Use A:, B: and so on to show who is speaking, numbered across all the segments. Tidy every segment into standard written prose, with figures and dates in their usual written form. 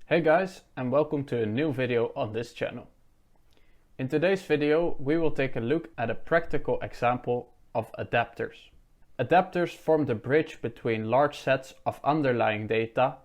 A: Hey guys, and welcome to a new video on this channel. In today's video we will take a look at a practical example of adapters. Adapters form the bridge between large sets of underlying data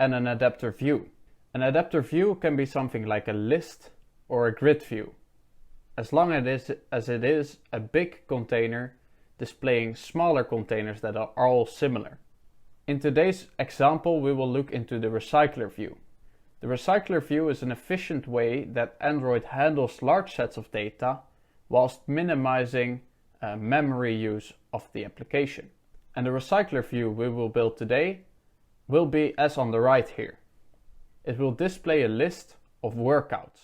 A: and an adapter view. An adapter view can be something like a list or a grid view, as long as it is a big container displaying smaller containers that are all similar. In today's example we will look into the Recyclerview. The Recyclerview is an efficient way that Android handles large sets of data whilst minimizing memory use of the application. And the Recyclerview we will build today will be as on the right here. It will display a list of workouts.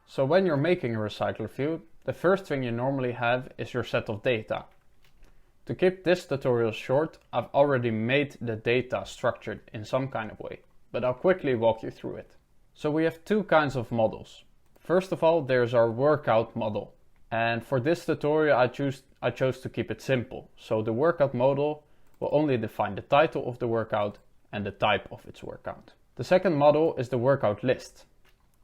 A: So when you're making a Recyclerview, the first thing you normally have is your set of data. To keep this tutorial short, I've already made the data structured in some kind of way, but I'll quickly walk you through it. So we have two kinds of models. First of all, there's our workout model. And for this tutorial I chose to keep it simple. So the workout model will only define the title of the workout and the type of its workout. The second model is the workout list.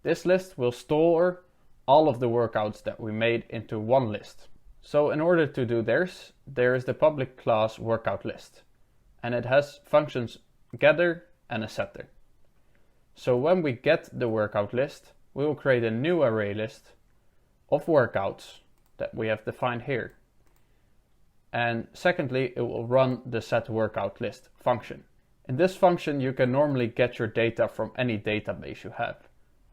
A: This list will store all of the workouts that we made into one list. So in order to do this, there is the public class workout list, and it has functions gather and a setter. So when we get the workout list, we will create a new array list of workouts that we have defined here. And secondly, it will run the setWorkoutList function. In this function, you can normally get your data from any database you have.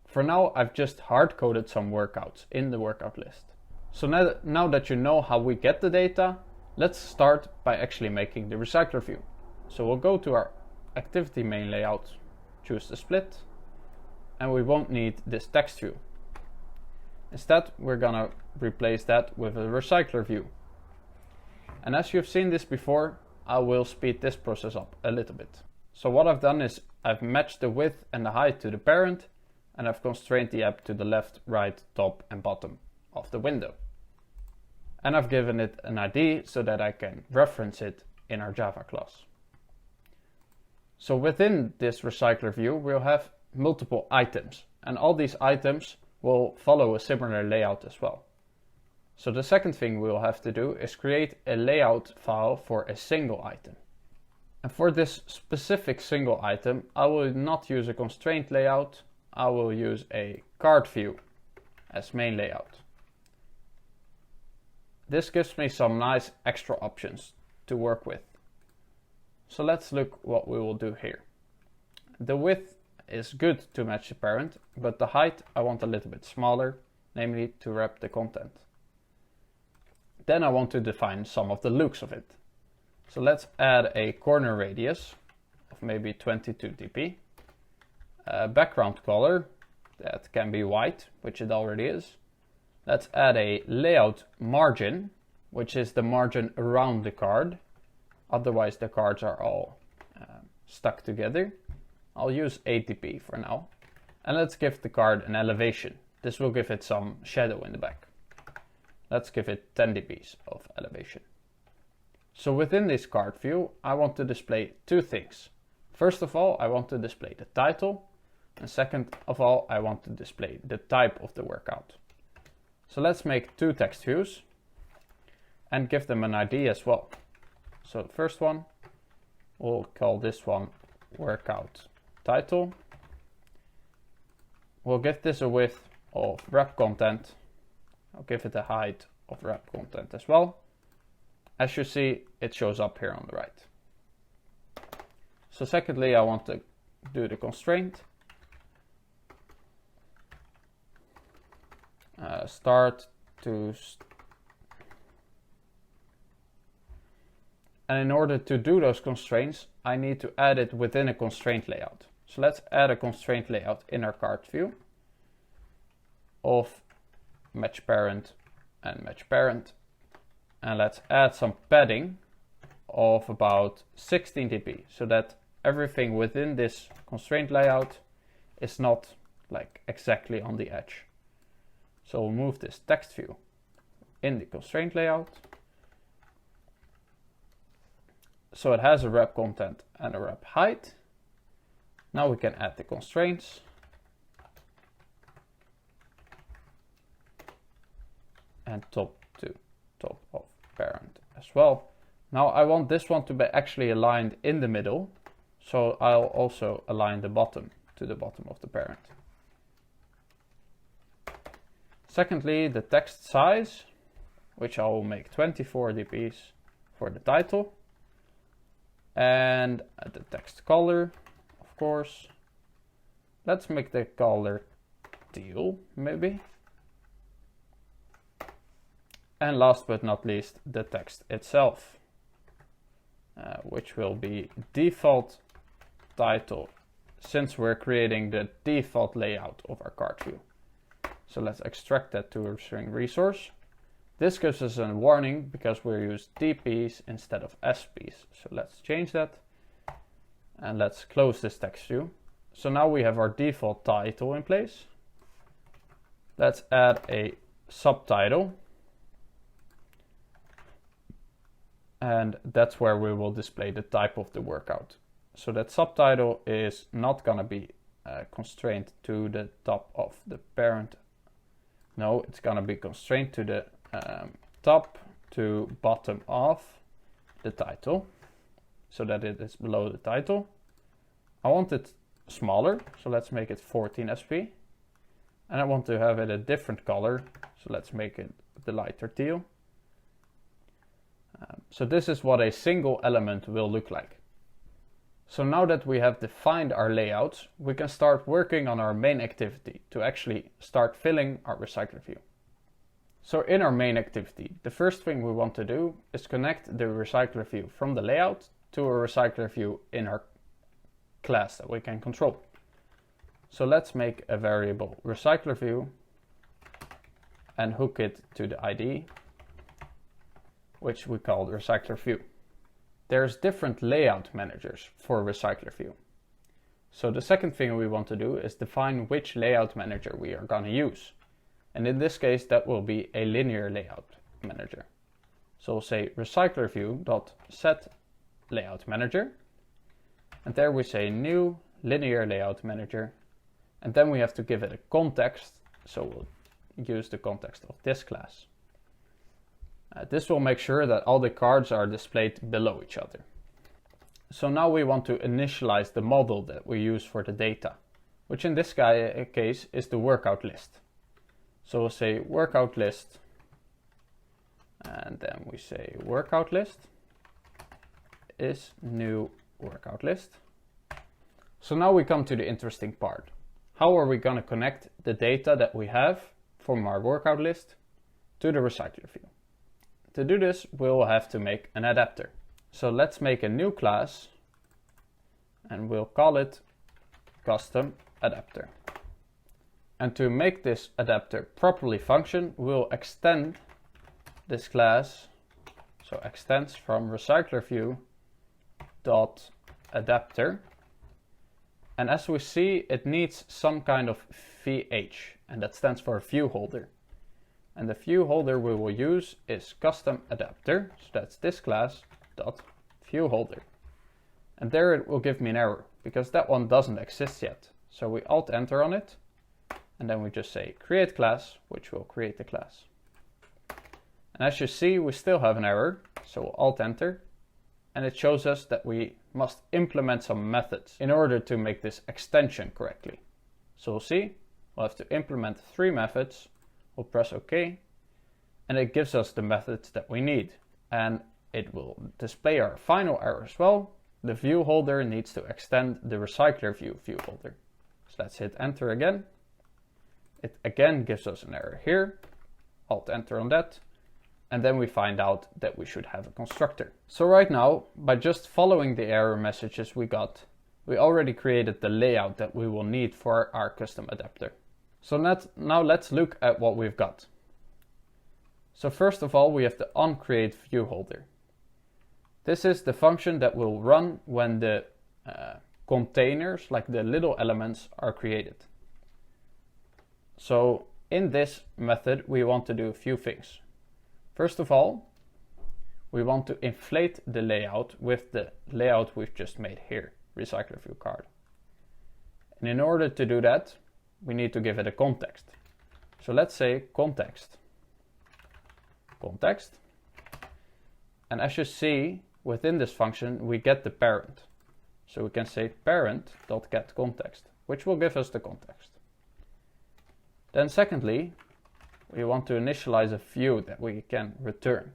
A: For now, I've just hard-coded some workouts in the workout list. So now that you know how we get the data, let's start by actually making the Recyclerview. So we'll go to our activity main layout, choose the split, and we won't need this text view. Instead, we're gonna replace that with a Recyclerview. And as you've seen this before, I will speed this process up a little bit. So what I've done is I've matched the width and the height to the parent, and I've constrained the app to the left, right, top and bottom of the window. And I've given it an ID so that I can reference it in our Java class. So within this Recyclerview, we'll have multiple items, and all these items will follow a similar layout as well. So the second thing we'll have to do is create a layout file for a single item. And for this specific single item, I will not use a constraint layout. I will use a card view as main layout. This gives me some nice extra options to work with. So let's look what we will do here. The width is good to match the parent, but the height I want a little bit smaller, namely to wrap the content. Then I want to define some of the looks of it. So let's add a corner radius of maybe 22 dp. A background color that can be white, which it already is. Let's add a layout margin, which is the margin around the card. Otherwise the cards are all stuck together. I'll use 8 dp for now. And let's give the card an elevation. This will give it some shadow in the back. Let's give it 10 dp of elevation. So within this card view, I want to display two things. First of all, I want to display the title. And second of all, I want to display the type of the workout. So let's make two text views and give them an ID as well. So the first one, we'll call this one workout title. We'll give this a width of wrap content. I'll give it a height of wrap content as well. As you see, it shows up here on the right. So secondly, I want to do the constraint. And in order to do those constraints, I need to add it within a constraint layout. So let's add a constraint layout in our card view of match parent and match parent. And let's add some padding of about 16 dp so that everything within this constraint layout is not like exactly on the edge. So we'll move this text view in the constraint layout. So it has a wrap content and a wrap height. Now we can add the constraints. And top to top of parent as well. Now I want this one to be actually aligned in the middle. So I'll also align the bottom to the bottom of the parent. Secondly, the text size, which I will make 24 dps for the title. And the text color, of course. Let's make the color teal, maybe. And last but not least, the text itself, which will be default title, since we're creating the default layout of our card view. So let's extract that to a string resource. This gives us a warning because we use DPs instead of SPs. So let's change that. And let's close this text view. So now we have our default title in place. Let's add a subtitle. And that's where we will display the type of the workout. So that subtitle is not going to be constrained to the top of the parent. No, it's going to be constrained to the top to bottom of the title, so that it is below the title. I want it smaller, so let's make it 14 SP. And I want to have it a different color, so let's make it the lighter teal. So this is what a single element will look like. So now that we have defined our layouts, we can start working on our main activity to actually start filling our recycler view. So in our main activity, the first thing we want to do is connect the recycler view from the layout to a recycler view in our class that we can control. So let's make a variable recycler view and hook it to the ID, which we call recycler view. There's different layout managers for recycler view. So the second thing we want to do is define which layout manager we are going to use. And in this case, that will be a linear layout manager. So we'll say recyclerview.set layout manager. And there we say new linear layout manager. And then we have to give it a context. So we'll use the context of this class. This will make sure that all the cards are displayed below each other. So now we want to initialize the model that we use for the data, which in this case is the workout list. So we'll say workout list, and then we say workout list is new workout list. So now we come to the interesting part. How are we going to connect the data that we have from our workout list to the recycler view? To do this, we'll have to make an adapter. So let's make a new class and we'll call it custom adapter. And to make this adapter properly function, we'll extend this class. So extends from recyclerview dot adapter. And as we see, it needs some kind of VH, and that stands for view holder. And the view holder we will use is custom adapter. So that's this class dot view holder. And there it will give me an error because that one doesn't exist yet. So we alt enter on it. And then we just say create class, which will create the class. And as you see, we still have an error. So we'll alt enter. And it shows us that we must implement some methods in order to make this extension correctly. So we'll see, we'll have to implement 3 methods. We'll press OK, and it gives us the methods that we need. And it will display our final error as well. The view holder needs to extend the recycler view holder. So let's hit enter again. It again gives us an error here. Alt enter on that. And then we find out that we should have a constructor. So right now, by just following the error messages we got, we already created the layout that we will need for our custom adapter. So now let's look at what we've got. So first of all, we have the onCreate view holder. This is the function that will run when the containers, like the little elements, are created. So in this method, we want to do a few things. First of all, we want to inflate the layout with the layout we've just made here, Recyclerview card. And in order to do that, we need to give it a context. So let's say context. And as you see, within this function, we get the parent. So we can say parent.getContext, which will give us the context. Then secondly, we want to initialize a view that we can return.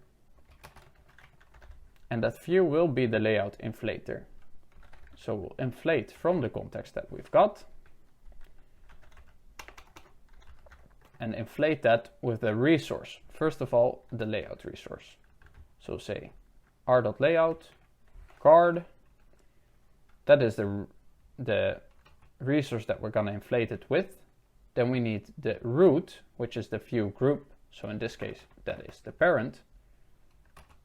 A: And that view will be the layout inflator. So we'll inflate from the context that we've got and inflate that with a resource. First of all, the layout resource. So say r.layout card. That is the resource that we're going to inflate it with. Then we need the root, which is the view group. So in this case, that is the parent.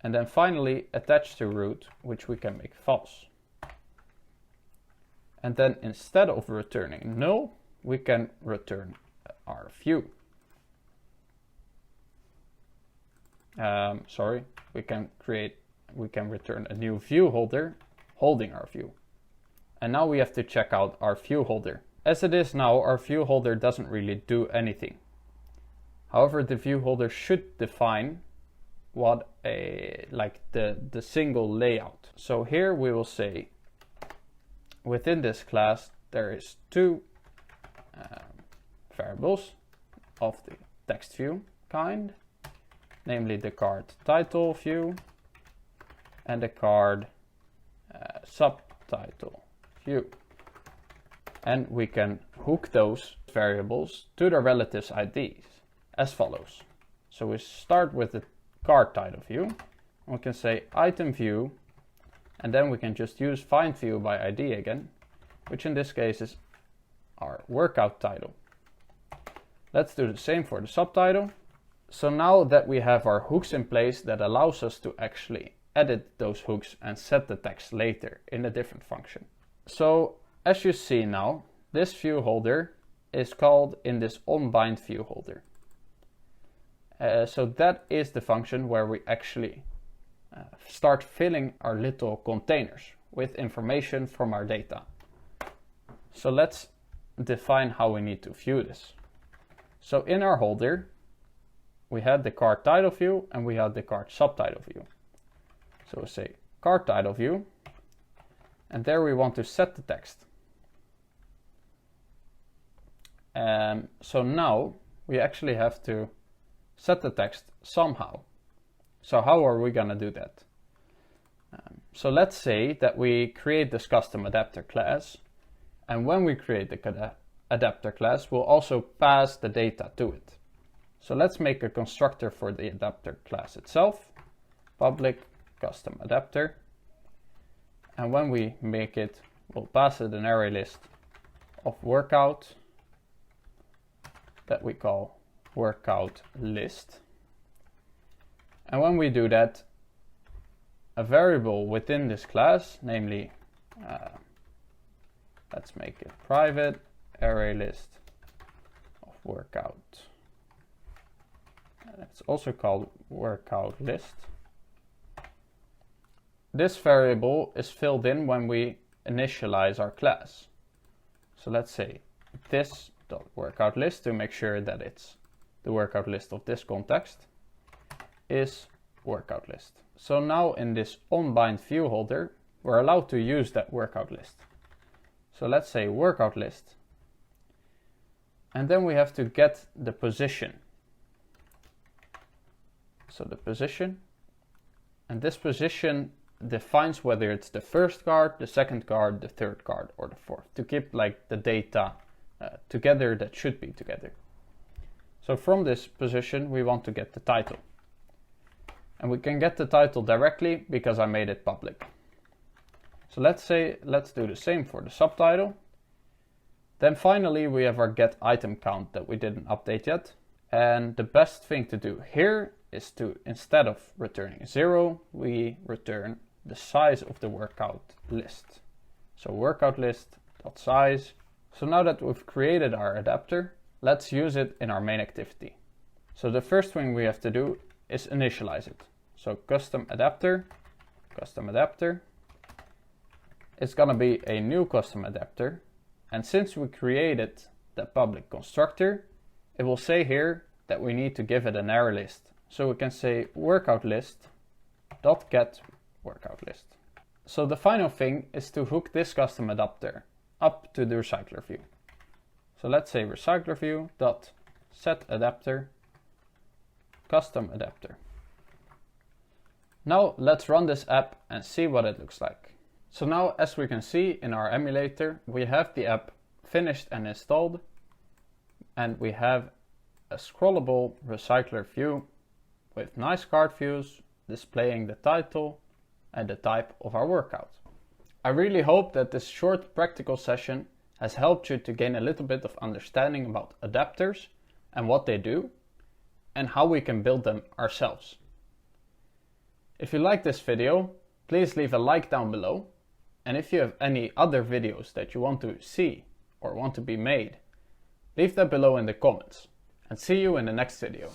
A: And then finally, attach to root, which we can make false. And then instead of returning null, we can return our view. We can return a new view holder holding our view. And now we have to check out our view holder. As it is now, our view holder doesn't really do anything. However, the view holder should define what the single layout. So here we will say within this class there is two variables of the text view kind, namely the card title view and the card subtitle view. And we can hook those variables to their relatives IDs as follows. So we start with the card title view. We can say item view, and then we can just use find view by ID again, which in this case is our workout title. Let's do the same for the subtitle. So now that we have our hooks in place, that allows us to actually edit those hooks and set the text later in a different function. So as you see now, this view holder is called in this onBind view holder. So that is the function where we actually start filling our little containers with information from our data. So let's define how we need to view this. So in our holder, we had the card title view and we had the card subtitle view. So we'll say card title view, and there we want to set the text. So now we actually have to set the text somehow. So how are we going to do that? So let's say that we create this custom adapter class, and when we create the adapter class, we'll also pass the data to it. So let's make a constructor for the adapter class itself, public custom adapter, and when we make it, we'll pass it an array list of workout that we call workout list. And when we do that, a variable within this class, namely, let's make it private array list of workout. And it's also called workout list. This variable is filled in when we initialize our class. So let's say this.workout list, to make sure that it's the workout list of this context, is workout list. So now in this onBind view holder, we're allowed to use that workout list. So let's say workout list. And then we have to get the position. So the position, and this position defines whether it's the first card, the second card, the third card, or the fourth, to keep like the data together that should be together. So from this position, we want to get the title. And we can get the title directly because I made it public. So let's do the same for the subtitle. Then finally, we have our get item count that we didn't update yet. And the best thing to do here is to, instead of returning 0, we return the size of the workout list. So workout list.size. So now that we've created our adapter, let's use it in our main activity. So the first thing we have to do is initialize it. So custom adapter. It's gonna be a new custom adapter. And since we created the public constructor, it will say here that we need to give it an array list. So we can say workout list dot get workout list. So the final thing is to hook this custom adapter up to the recycler view. So let's say recyclerview dot set adapter custom adapter. Now let's run this app and see what it looks like. So now, as we can see in our emulator, we have the app finished and installed, and we have a scrollable recycler view with nice card views displaying the title and the type of our workout. I really hope that this short practical session has helped you to gain a little bit of understanding about adapters and what they do and how we can build them ourselves. If you like this video, please leave a like down below. And if you have any other videos that you want to see or want to be made, leave that below in the comments. And see you in the next video.